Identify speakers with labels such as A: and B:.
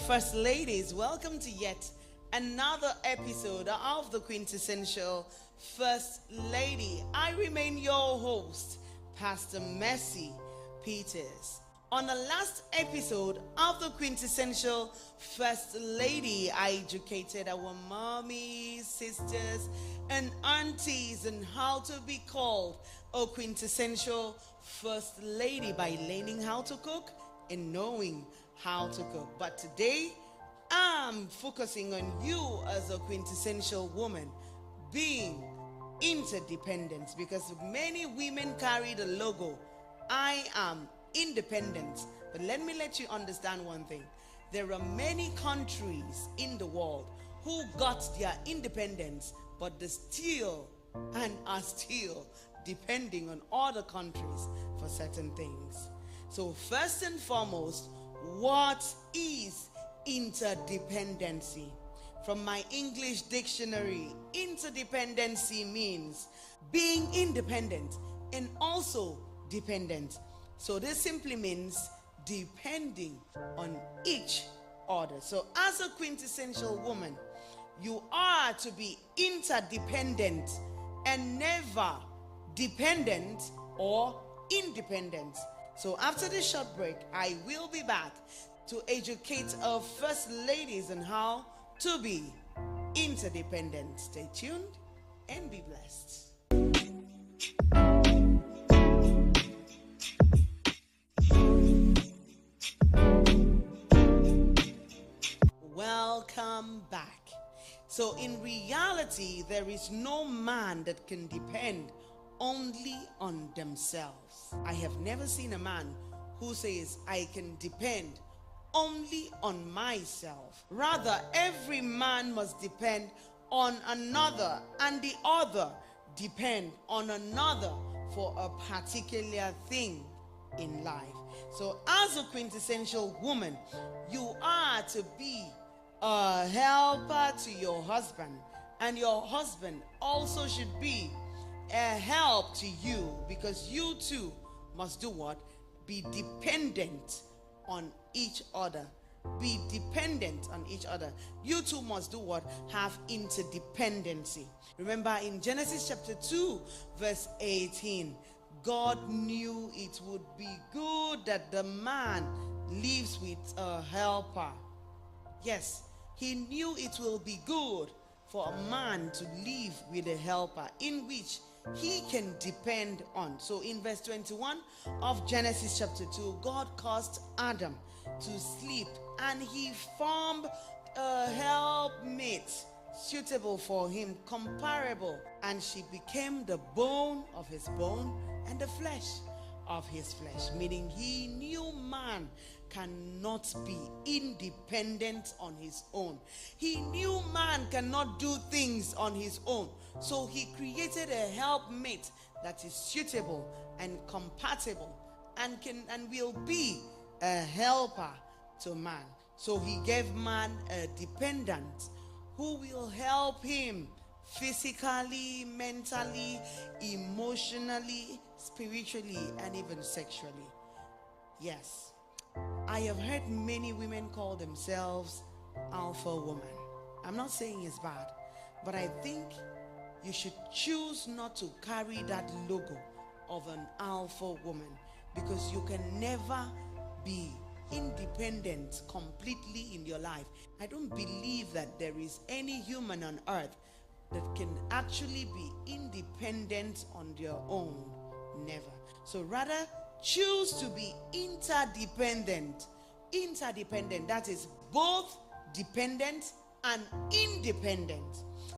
A: First ladies, welcome to yet another episode of the Quintessential First Lady. I remain your host, Pastor Mercy Peters. On the last episode of the Quintessential First Lady, I educated our mommies, sisters, and aunties on how to be called a quintessential First Lady by learning how to cook and knowing how to cook. But today, I'm focusing on you as a quintessential woman being interdependent, because many women carry the logo, I am independent. But let you understand one thing. There are many countries in the world who got their independence, but they still and are still depending on other countries for certain things. So first and foremost, what is interdependency? From my English dictionary, interdependency means being independent and also dependent. So this simply means depending on each other. So as a quintessential woman, you are to be interdependent and never dependent or independent. So after this short break, I will be back to educate our first ladies on how to be interdependent. Stay tuned and be blessed. Welcome back. So in reality, there is no man that can depend only on themselves. I have never seen a man who says, I can depend only on myself. Rather, every man must depend on another, and the other depend on another for a particular thing in life. So as a quintessential woman, you are to be a helper to your husband, and your husband also should be a help to you, because you two must do what? Be dependent on each other. Be dependent on each other. You two must do what? Have interdependency. Remember in Genesis chapter 2 verse 18, God knew it would be good that the man lives with a helper. Yes, he knew it will be good for a man to live with a helper in which he can depend on. So in verse 21 of Genesis chapter 2, God caused Adam to sleep, and he formed a helpmate suitable for him, comparable, and she became the bone of his bone and the flesh of his flesh. Meaning he knew man cannot be independent on his own. He knew man cannot do things on his own. So he created a helpmate that is suitable and compatible and will be a helper to man. So he gave man a dependent who will help him physically, mentally, emotionally, spiritually, and even sexually. Yes, I have heard many women call themselves alpha woman. I'm not saying it's bad, but I think you should choose not to carry that logo of an alpha woman, because you can never be independent completely in your life. I don't believe that there is any human on earth that can actually be independent on their own. Never. So rather, choose to be interdependent. Interdependent, that is both dependent and independent.